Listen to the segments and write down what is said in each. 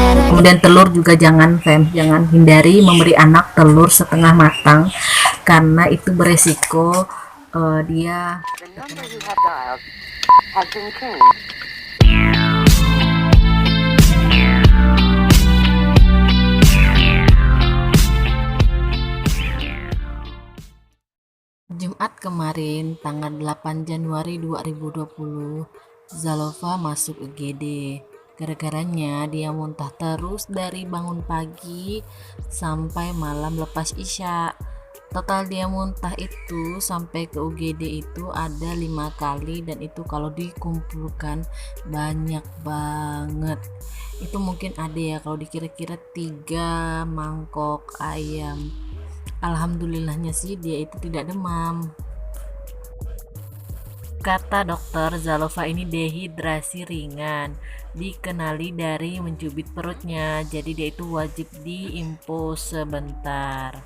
Kemudian telur juga jangan, Fem, jangan, hindari memberi anak telur setengah matang karena itu beresiko dia. The number you have dialed has been changed. Jumat kemarin, tanggal 8 Januari 2020, Zalova masuk UGD. Gara-garanya dia muntah terus dari bangun pagi sampai malam lepas isya. Total dia muntah itu sampai ke UGD itu ada 5 kali, dan itu kalau dikumpulkan banyak banget. Itu mungkin ada ya kalau dikira-kira 3 mangkok ayam. Alhamdulillahnya sih dia itu tidak demam. Kata dokter, Zalova ini dehidrasi ringan, dikenali dari mencubit perutnya, jadi dia itu wajib diinfus sebentar.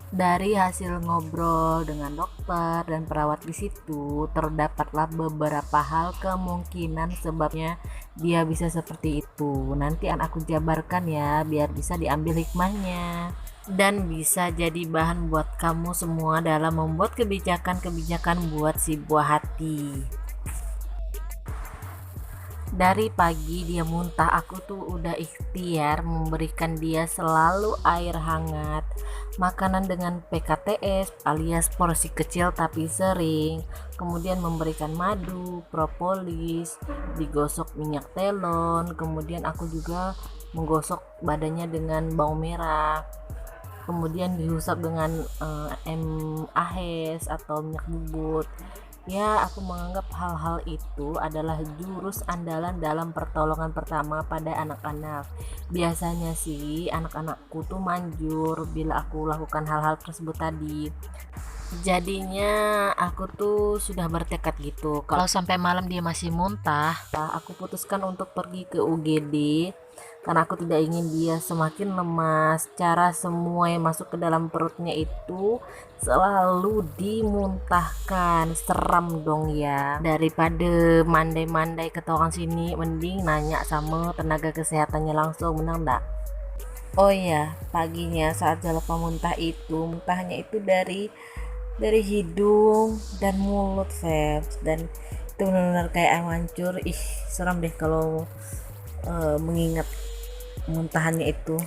Dari hasil ngobrol dengan dokter dan perawat di situ, terdapatlah beberapa hal kemungkinan sebabnya dia bisa seperti itu. Nanti aku jabarkan ya, biar bisa diambil hikmahnya dan bisa jadi bahan buat kamu semua dalam membuat kebijakan-kebijakan buat si buah hati. Dari pagi dia muntah, aku tuh udah ikhtiar memberikan dia selalu air hangat, makanan dengan PKTS alias porsi kecil tapi sering, kemudian memberikan madu, propolis, digosok minyak telon, kemudian aku juga menggosok badannya dengan bawang merah, kemudian diusap dengan ahes atau minyak bubut. Ya, aku menganggap hal-hal itu adalah jurus andalan dalam pertolongan pertama pada anak-anak. Biasanya sih anak-anakku tuh manjur bila aku lakukan hal-hal tersebut tadi. Jadinya aku tuh sudah bertekad gitu, kalau sampai malam dia masih muntah, aku putuskan untuk pergi ke UGD karena aku tidak ingin dia semakin lemas. Cara semua yang masuk ke dalam perutnya itu selalu dimuntahkan, seram dong ya. Daripada mandai-mandai ke orang sini, mending nanya sama tenaga kesehatannya langsung, benar enggak? Oh iya, paginya saat Zalova muntah itu, muntahnya itu dari hidung dan mulut, Febs, dan itu benar-benar kayak air mancur. Ih, seram deh kalau mengingat muntahannya itu.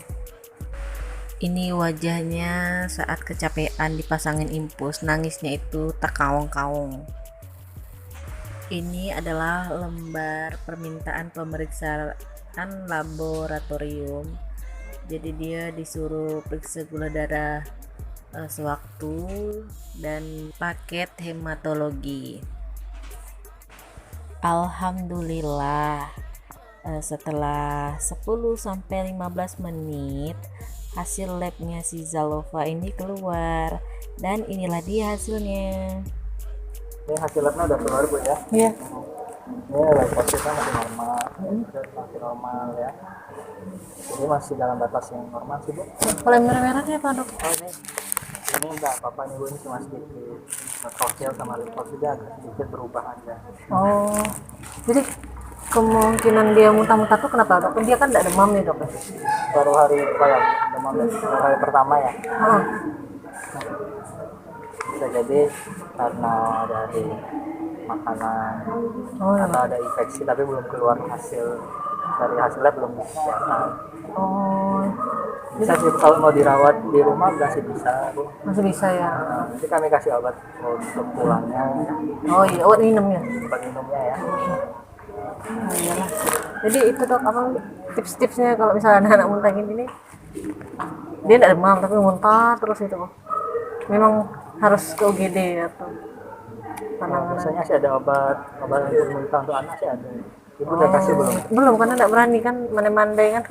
Ini wajahnya saat kecapean dipasangin infus, nangisnya itu tak kaung-kaung. Ini adalah lembar permintaan pemeriksaan laboratorium. Jadi dia disuruh periksa gula darah sewaktu dan paket hematologi. Alhamdulillah, setelah 10-15 menit hasil labnya si Zalova ini keluar, dan inilah dia hasilnya. Ini hasil labnya udah keluar, Bu ya? Iya. Ini leukositnya masih normal, masih normal ya. Jadi masih dalam batas yang normal sih, Bu. Kalau merah-merahnya apa, Dok? Oh, ini enggak apa-apa nih, Bu, ini cuma sedikit neutrophil sama leukositnya agak sedikit berubah aja. Oh, jadi kemungkinan dia muntah-muntah tuh kenapa, Dok? Dia kan tidak demam nih, Dok. Baru hari kayak demam ya, baru hari pertama ya. Bisa jadi karena dari makanan atau ada infeksi, tapi belum keluar hasil dari hasil lab, belum kelihatan. Oh, Bisa sih kalau mau dirawat di rumah masih bisa, Bu. masih bisa ya. Nanti kami kasih obat untuk pulangnya, Oh iya, obat minum ya. obat minumnya ya. Oh, iyalah. Jadi itu, Dok, apa tips-tipsnya kalau misalnya anak muntah gini, dia tidak demam tapi muntah terus itu, Bu. Memang harus ke UGD atau penanganan? Biasanya sih ada obat untuk muntah untuk anak sih ada. Ibu udah kasih belum? Belum, karena tidak berani kan, mandai-mandai kan.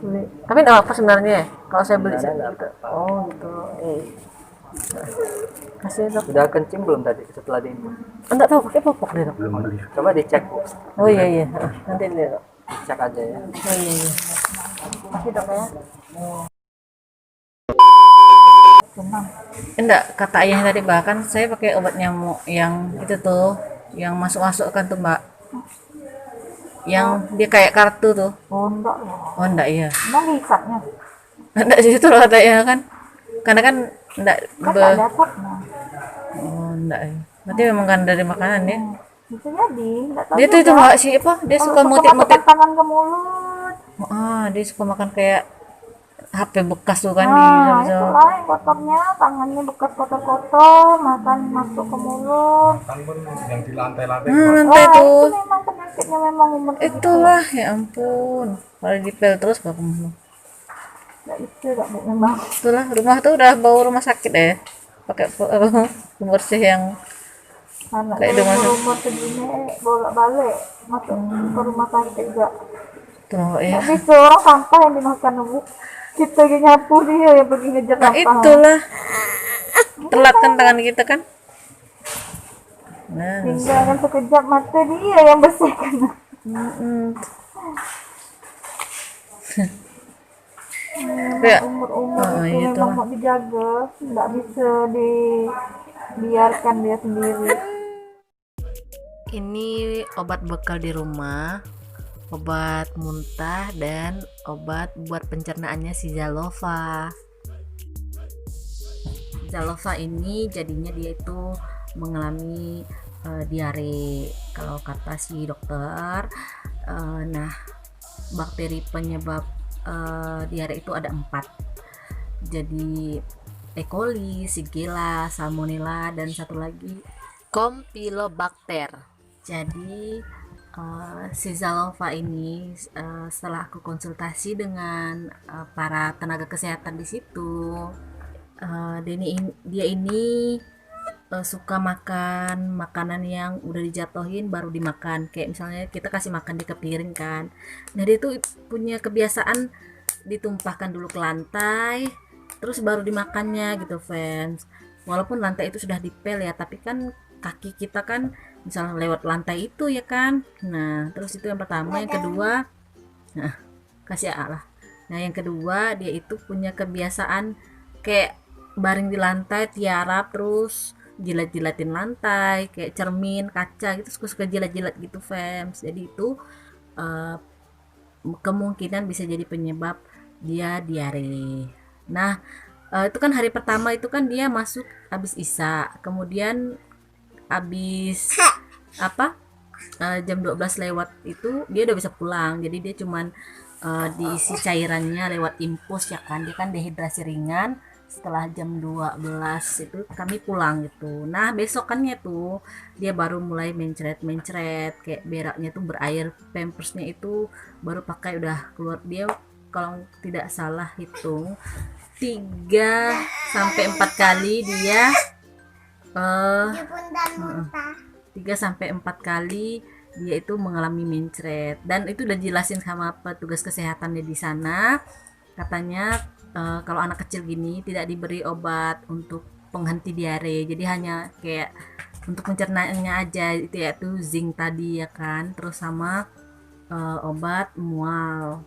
Beli. Tapi tidak apa sebenarnya ya kalau saya beli Sebenarnya gitu. nggak apa-apa. Oh gitu. Kasih, Dok. Sudah kencing belum tadi setelah diinfus? Enggak tahu pakai popok deh, Dok. Coba dicek, Bu. Oh iya iya. Nanti deh, Dok. Dicek aja ya. Oh iya iya. Kasih, Dok ya. Enggak, kata ayah tadi, bahkan saya pakai obat nyamuk yang itu tuh, yang masuk-masuk kan tuh, Mbak. yang dia kayak kartu tuh. Oh enggak ya. Oh enggak ya. Emang hisapnya? Enggak di situ loh katanya kan. Karena kan enggak Kan nggak ada asapnya. oh enggak ya. Berarti memang kan dari makanan ya. Bisa jadi, nggak tahu Dia tuh itu juga. enggak sih apa? Dia Kalau suka suka mutip-mutip. masukkan tangan ke mulut. Dia suka makan kayak HP bekas tuh kan di Nah, Zamzam. itulah yang kotornya, tangannya bekas kotor-kotor, makan masuk ke mulut. Yang di lantai-lantai Nanti Wah, itu tuh. memang penyakitnya memang umur segitu. Itulah ya ampun. Kalau dipel terus bakal Nggak itu, nggak Bu, memang. itulah rumah tuh udah bau rumah sakit ya. Pakai pembersih yang Anak kayak dengan umur segini bolak-balik masuk ke rumah sakit juga. tuh ya. Nggak bisa orang sampah yang dimakan Bu. Kita lagi nyapu dia yang pergi ngejar Nah sampah. itulah telat kan tangan kita kan. Nah, Tinggalkan sekejap mata dia yang bersihkan. kayak Umur-umur itu iya memang tuh. mau dijaga, nggak bisa dibiarkan dia sendiri. Ini obat bekal di rumah, obat muntah dan obat buat pencernaannya si Zalova. Zalova ini jadinya dia itu mengalami diare. Kalau kata si dokter, nah bakteri penyebab diare itu ada 4. Jadi E. coli, Shigella, Salmonella dan satu lagi Campylobacter. Jadi si Zalova ini setelah aku konsultasi dengan para tenaga kesehatan di situ, dia ini suka makan makanan yang udah dijatuhin baru dimakan, kayak misalnya kita kasih makan di piring kan. Nah dia tuh punya kebiasaan ditumpahkan dulu ke lantai terus baru dimakannya gitu fans. Walaupun lantai itu sudah dipel ya, tapi kan kaki kita kan misalnya lewat lantai itu ya kan. Nah terus itu yang pertama. Yang kedua, nah kasih lah. Nah yang kedua, dia itu punya kebiasaan kayak baring di lantai tiarap terus jilat-jilatin lantai kayak cermin kaca gitu, suka-suka jilat-jilat gitu fans. Jadi itu kemungkinan bisa jadi penyebab dia diare. Nah itu kan hari pertama itu kan dia masuk habis isya, kemudian habis jam 12 lewat itu dia udah bisa pulang. Jadi dia cuman diisi cairannya lewat infus ya kan, dia kan dehidrasi ringan. Setelah jam 12 itu kami pulang gitu. Nah besokannya tuh dia baru mulai mencret kayak beraknya tuh berair, pampersnya itu baru pakai udah keluar. Dia kalau tidak salah hitung 3-4 kali dia 3-4 kali dia itu mengalami mencret, dan itu udah jelasin sama petugas kesehatannya di sana. Katanya kalau anak kecil gini tidak diberi obat untuk penghenti diare, jadi hanya kayak untuk pencernaannya aja, itu yaitu zinc tadi ya kan, terus sama obat mual.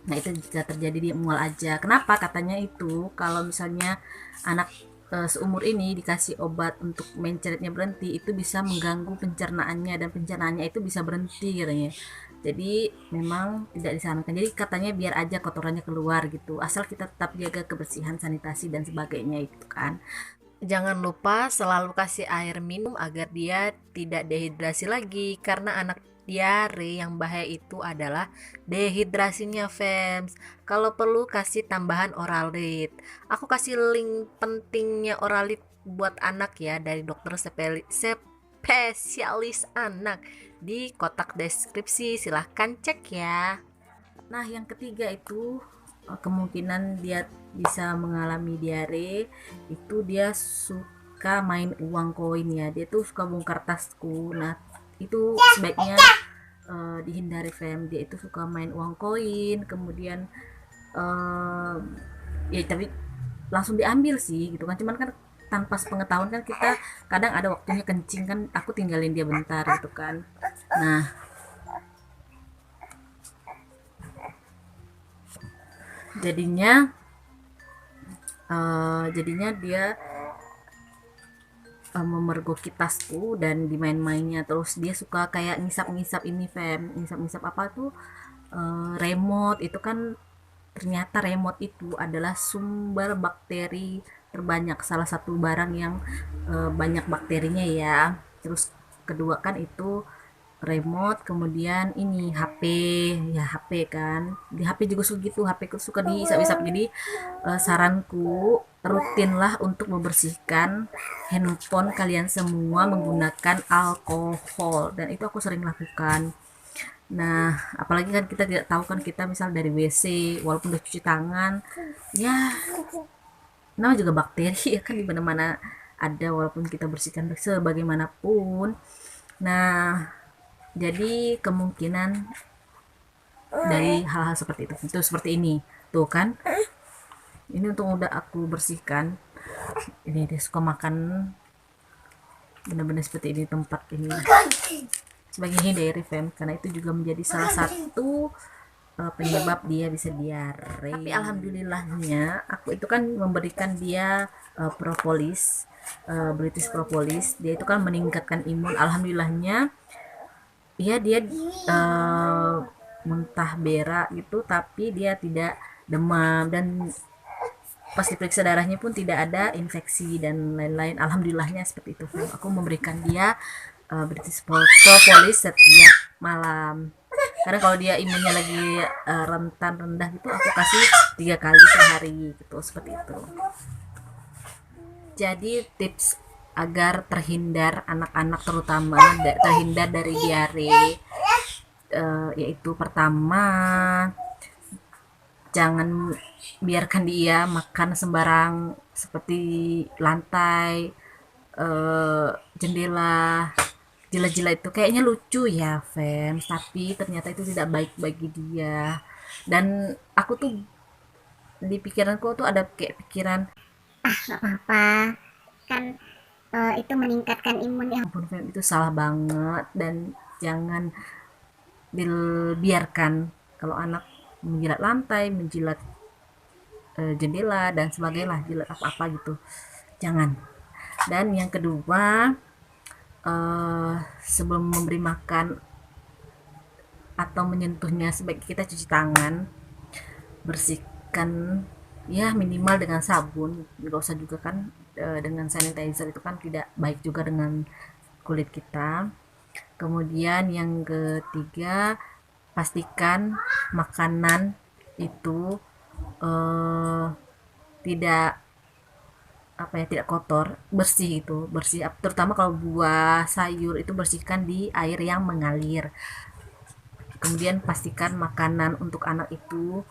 Nah itu bisa terjadi di mual aja. Kenapa katanya itu kalau misalnya anak seumur ini dikasih obat untuk mencretnya berhenti, itu bisa mengganggu pencernaannya dan pencernaannya itu bisa berhenti katanya. Jadi memang tidak disarankan. Jadi katanya biar aja kotorannya keluar gitu, asal kita tetap jaga kebersihan, sanitasi dan sebagainya itu kan. Jangan lupa selalu kasih air minum agar dia tidak dehidrasi lagi, karena anak diare yang bahaya itu adalah dehidrasinya fans. Kalau perlu kasih tambahan Oralit. Aku kasih link pentingnya Oralit buat anak ya dari dokter spesialis anak di kotak deskripsi, silahkan cek ya. Nah yang ketiga itu kemungkinan dia bisa mengalami diare itu dia suka main uang koin ya, dia tuh suka bongkar tasku. Nah itu sebaiknya dihindari fam. Dia itu suka main uang koin, kemudian ya tapi langsung diambil sih gitu kan, cuman kan tanpa sepengetahuan kan kita kadang ada waktunya kencing kan, aku tinggalin dia bentar gitu kan. Nah jadinya dia memergoki tasku dan dimain-mainnya. Terus dia suka kayak ngisap-ngisap ini, Fem, ngisap-ngisap apa tuh, remote itu kan. Ternyata remote itu adalah sumber bakteri terbanyak, salah satu barang yang banyak bakterinya ya. Terus kedua kan itu remote, kemudian ini HP, ya HP kan, di HP juga suka gitu, HP ku suka diisap-isap. Jadi saranku rutinlah untuk membersihkan handphone kalian semua menggunakan alkohol, dan itu aku sering lakukan. Nah, apalagi kan kita tidak tahu kan, kita misal dari WC walaupun udah cuci tangan, ya namanya juga bakteri ya kan, di mana-mana ada walaupun kita bersihkan sebagaimanapun. Nah, jadi kemungkinan dari hal-hal seperti itu seperti ini tuh kan, ini untung udah aku bersihkan. Ini dia suka makan benar-benar seperti ini tempat ini sebagai hindari, Fem, karena itu juga menjadi salah satu penyebab dia bisa diare. Tapi alhamdulillahnya aku itu kan memberikan dia propolis, British propolis. Dia itu kan meningkatkan imun. Alhamdulillahnya ya dia muntah berak gitu, tapi dia tidak demam, dan pas diperiksa darahnya pun tidak ada infeksi dan lain-lain. Alhamdulillahnya seperti itu. Aku memberikan dia British propolis setiap malam, karena kalau dia imunnya lagi rentan rendah gitu, aku kasih 3 kali sehari gitu, seperti itu. Jadi tips agar terhindar, anak-anak terutama terhindar dari diare, yaitu pertama, jangan biarkan dia makan sembarang seperti lantai, jendela, jilat-jilat. Itu kayaknya lucu ya, Fem, tapi ternyata itu tidak baik bagi dia. Dan aku tuh di pikiranku tuh ada kayak pikiran, apa kan itu meningkatkan imun ya. ampun Fem, itu salah banget, dan jangan dibiarkan kalau anak menjilat lantai, menjilat jendela dan sebagainya, jilat apa-apa gitu, jangan. Dan yang kedua, sebelum memberi makan atau menyentuhnya, sebaiknya kita cuci tangan, bersihkan ya minimal dengan sabun, nggak usah juga kan dengan sanitizer, itu kan tidak baik juga dengan kulit kita. Kemudian yang ketiga, pastikan makanan itu tidak tidak kotor, bersih, itu bersih, terutama kalau buah sayur itu bersihkan di air yang mengalir. Kemudian pastikan makanan untuk anak itu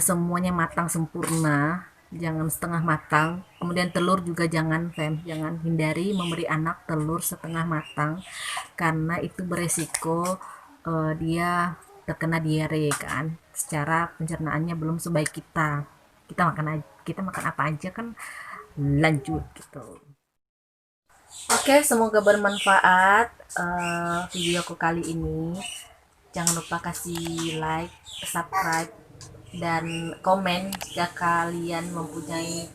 semuanya matang sempurna, jangan setengah matang. Kemudian telur juga jangan, Fem, jangan, hindari memberi anak telur setengah matang, karena itu beresiko dia terkena diare kan, secara pencernaannya belum sebaik kita makan apa aja kan, lanjut gitu. Oke, semoga bermanfaat videoku kali ini. Jangan lupa kasih like, subscribe, dan komen jika kalian mempunyai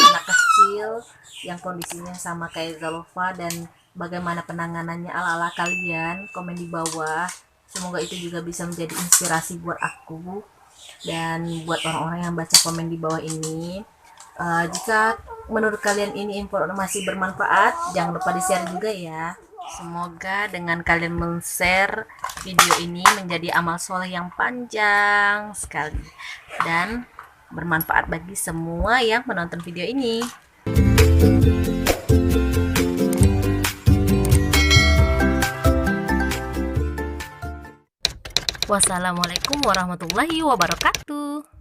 anak kecil yang kondisinya sama kayak Zalova, dan bagaimana penanganannya ala-ala kalian. Komen di bawah, semoga itu juga bisa menjadi inspirasi buat aku dan buat orang-orang yang baca komen di bawah ini. Jika menurut kalian ini informasi bermanfaat, jangan lupa di-share juga ya. Semoga dengan kalian men-share video ini menjadi amal soleh yang panjang sekali dan bermanfaat bagi semua yang menonton video ini. Wassalamualaikum warahmatullahi wabarakatuh.